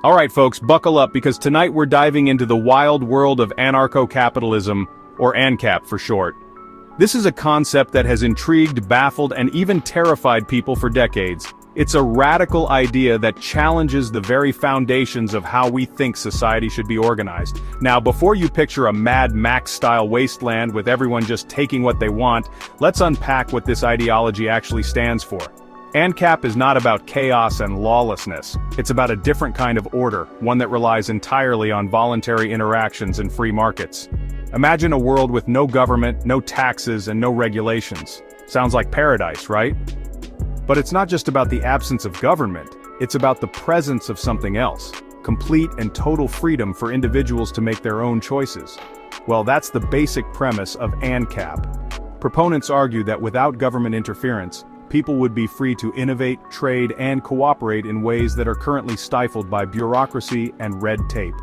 Alright folks, buckle up because tonight we're diving into the wild world of anarcho-capitalism, or AnCap for short. This is a concept that has intrigued, baffled, and even terrified people for decades. It's a radical idea that challenges the very foundations of how we think society should be organized. Now, before you picture a Mad Max-style wasteland with everyone just taking what they want, let's unpack what this ideology actually stands for. AnCap is not about chaos and lawlessness. It's about a different kind of order, one that relies entirely on voluntary interactions and free markets. Imagine a world with no government, no taxes, and no regulations. Sounds like paradise, right? But it's not just about the absence of government, it's about the presence of something else. Complete and total freedom for individuals to make their own choices. Well, that's the basic premise of AnCap. Proponents argue that without government interference, people would be free to innovate, trade, and cooperate in ways that are currently stifled by bureaucracy and red tape.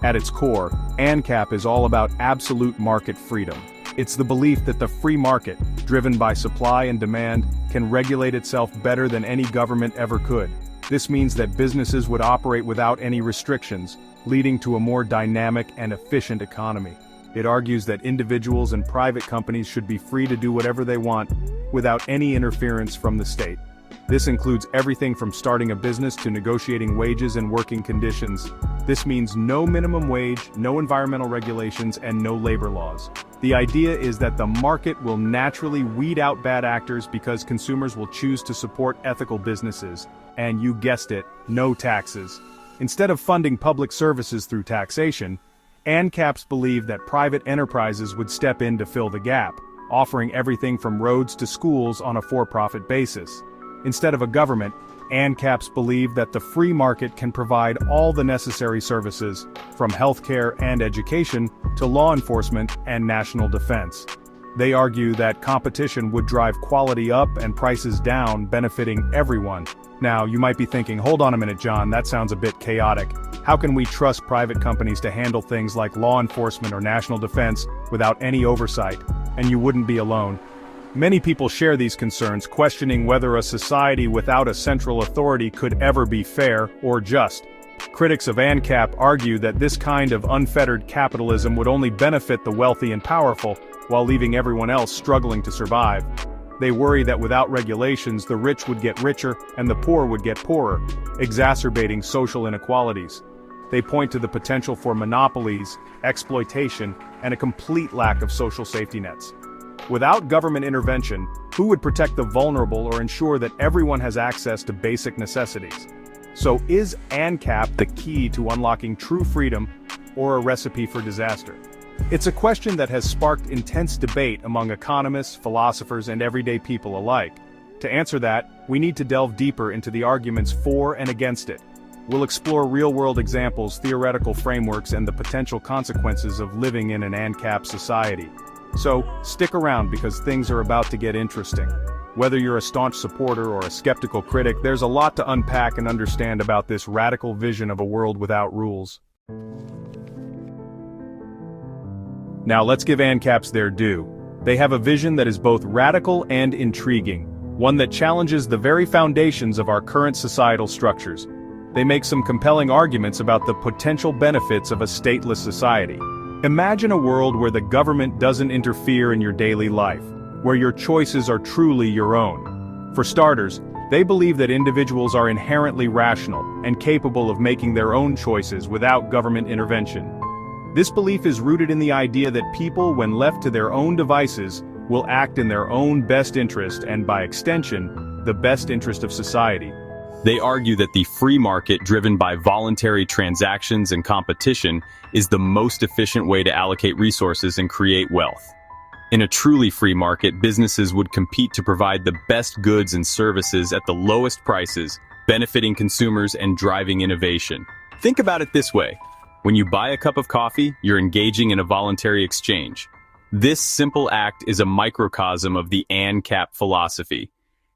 At its core, AnCap is all about absolute market freedom. It's the belief that the free market, driven by supply and demand, can regulate itself better than any government ever could. This means that businesses would operate without any restrictions, leading to a more dynamic and efficient economy. It argues that individuals and private companies should be free to do whatever they want, without any interference from the state. This includes everything from starting a business to negotiating wages and working conditions. This means no minimum wage, no environmental regulations, and no labor laws. The idea is that the market will naturally weed out bad actors because consumers will choose to support ethical businesses. And you guessed it, no taxes. Instead of funding public services through taxation, AnCaps believe that private enterprises would step in to fill the gap, offering everything from roads to schools on a for-profit basis. Instead of a government, AnCaps believe that the free market can provide all the necessary services, from healthcare and education to law enforcement and national defense. They argue that competition would drive quality up and prices down, benefiting everyone. Now, you might be thinking, hold on a minute, John, that sounds a bit chaotic. How can we trust private companies to handle things like law enforcement or national defense without any oversight? And you wouldn't be alone. Many people share these concerns, questioning whether a society without a central authority could ever be fair or just. Critics of AnCap argue that this kind of unfettered capitalism would only benefit the wealthy and powerful, while leaving everyone else struggling to survive. They worry that without regulations, the rich would get richer and the poor would get poorer, exacerbating social inequalities. They point to the potential for monopolies, exploitation, and a complete lack of social safety nets. Without government intervention, who would protect the vulnerable or ensure that everyone has access to basic necessities? So is AnCap the key to unlocking true freedom, or a recipe for disaster? It's a question that has sparked intense debate among economists, philosophers, and everyday people alike. To answer that, we need to delve deeper into the arguments for and against it. We'll explore real-world examples, theoretical frameworks, and the potential consequences of living in an AnCap society. So, stick around because things are about to get interesting. Whether you're a staunch supporter or a skeptical critic, there's a lot to unpack and understand about this radical vision of a world without rules. Now let's give AnCaps their due. They have a vision that is both radical and intriguing, one that challenges the very foundations of our current societal structures. They make some compelling arguments about the potential benefits of a stateless society. Imagine a world where the government doesn't interfere in your daily life, where your choices are truly your own. For starters, they believe that individuals are inherently rational and capable of making their own choices without government intervention. This belief is rooted in the idea that people, when left to their own devices, will act in their own best interest and, by extension, the best interest of society. They argue that the free market, driven by voluntary transactions and competition, is the most efficient way to allocate resources and create wealth. In a truly free market, businesses would compete to provide the best goods and services at the lowest prices, benefiting consumers and driving innovation. Think about it this way. When you buy a cup of coffee, you're engaging in a voluntary exchange. This simple act is a microcosm of the AnCap philosophy.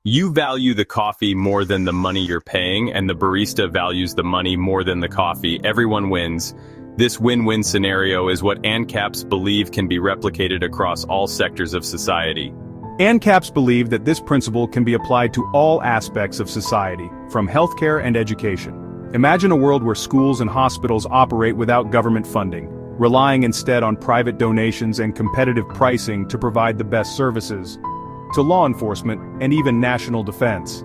You value the coffee more than the money you're paying, and the barista values the money more than the coffee. Everyone wins. This win-win scenario is what AnCaps believe can be replicated across all sectors of society. AnCaps believe that this principle can be applied to all aspects of society, from healthcare and education. Imagine a world where schools and hospitals operate without government funding, relying instead on private donations and competitive pricing to provide the best services to law enforcement and even national defense.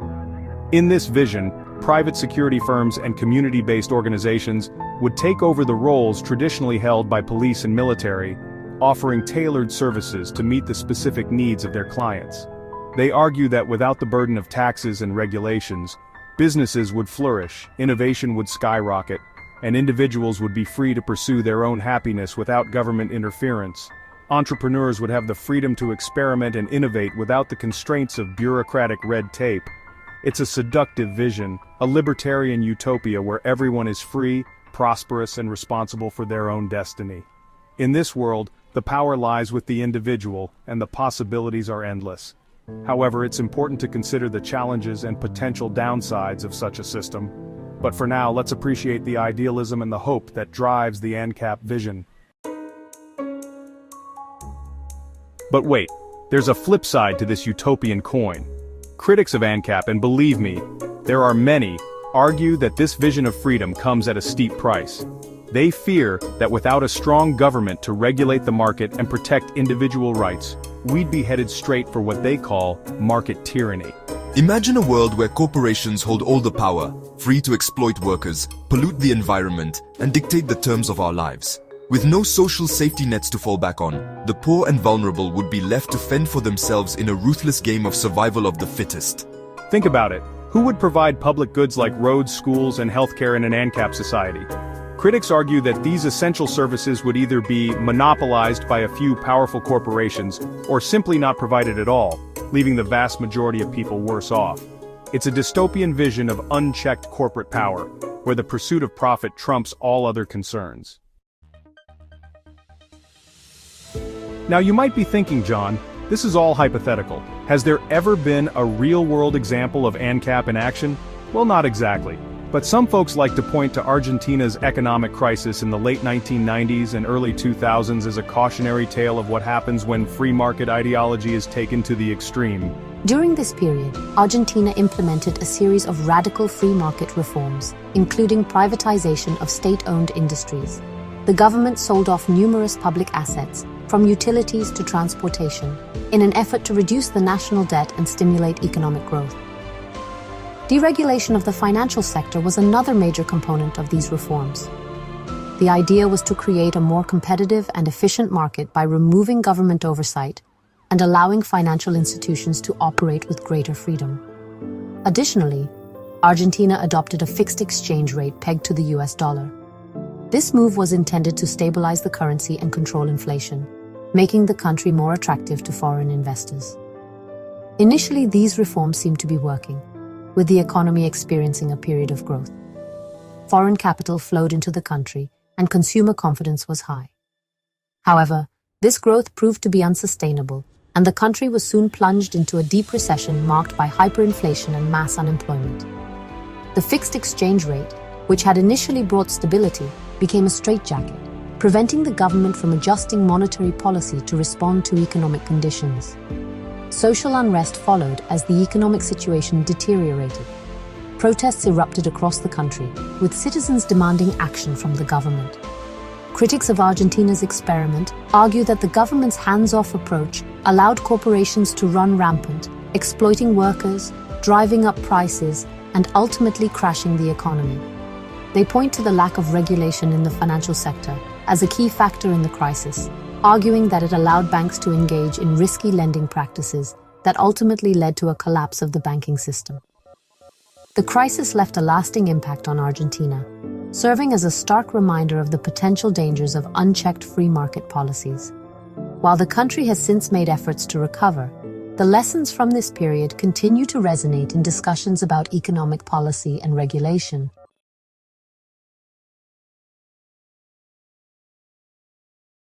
In this vision, private security firms and community-based organizations would take over the roles traditionally held by police and military, offering tailored services to meet the specific needs of their clients. They argue that without the burden of taxes and regulations, businesses would flourish, innovation would skyrocket, and individuals would be free to pursue their own happiness without government interference. Entrepreneurs would have the freedom to experiment and innovate without the constraints of bureaucratic red tape. It's a seductive vision, a libertarian utopia where everyone is free, prosperous, and responsible for their own destiny. In this world, the power lies with the individual, and the possibilities are endless. However, it's important to consider the challenges and potential downsides of such a system. But for now, let's appreciate the idealism and the hope that drives the AnCap vision. But wait, there's a flip side to this utopian coin. Critics of AnCap, and believe me, there are many, argue that this vision of freedom comes at a steep price. They fear that without a strong government to regulate the market and protect individual rights, we'd be headed straight for what they call market tyranny. Imagine a world where corporations hold all the power, free to exploit workers, pollute the environment, and dictate the terms of our lives. With no social safety nets to fall back on, the poor and vulnerable would be left to fend for themselves in a ruthless game of survival of the fittest. Think about it. Who would provide public goods like roads, schools, and healthcare in an AnCap society? Critics argue that these essential services would either be monopolized by a few powerful corporations or simply not provided at all, leaving the vast majority of people worse off. It's a dystopian vision of unchecked corporate power, where the pursuit of profit trumps all other concerns. Now you might be thinking, John, this is all hypothetical. Has there ever been a real-world example of AnCap in action? Well, not exactly. But some folks like to point to Argentina's economic crisis in the late 1990s and early 2000s as a cautionary tale of what happens when free market ideology is taken to the extreme. During this period, Argentina implemented a series of radical free market reforms, including privatization of state-owned industries. The government sold off numerous public assets, from utilities to transportation, in an effort to reduce the national debt and stimulate economic growth. Deregulation of the financial sector was another major component of these reforms. The idea was to create a more competitive and efficient market by removing government oversight and allowing financial institutions to operate with greater freedom. Additionally, Argentina adopted a fixed exchange rate pegged to the US dollar. This move was intended to stabilize the currency and control inflation, making the country more attractive to foreign investors. Initially, these reforms seemed to be working, with the economy experiencing a period of growth. Foreign capital flowed into the country, and consumer confidence was high. However, this growth proved to be unsustainable, and the country was soon plunged into a deep recession marked by hyperinflation and mass unemployment. The fixed exchange rate, which had initially brought stability, became a straitjacket, preventing the government from adjusting monetary policy to respond to economic conditions. Social unrest followed as the economic situation deteriorated. Protests erupted across the country, with citizens demanding action from the government. Critics of Argentina's experiment argue that the government's hands-off approach allowed corporations to run rampant, exploiting workers, driving up prices, and ultimately crashing the economy. They point to the lack of regulation in the financial sector as a key factor in the crisis, arguing that it allowed banks to engage in risky lending practices that ultimately led to a collapse of the banking system. The crisis left a lasting impact on Argentina, serving as a stark reminder of the potential dangers of unchecked free market policies. While the country has since made efforts to recover, the lessons from this period continue to resonate in discussions about economic policy and regulation.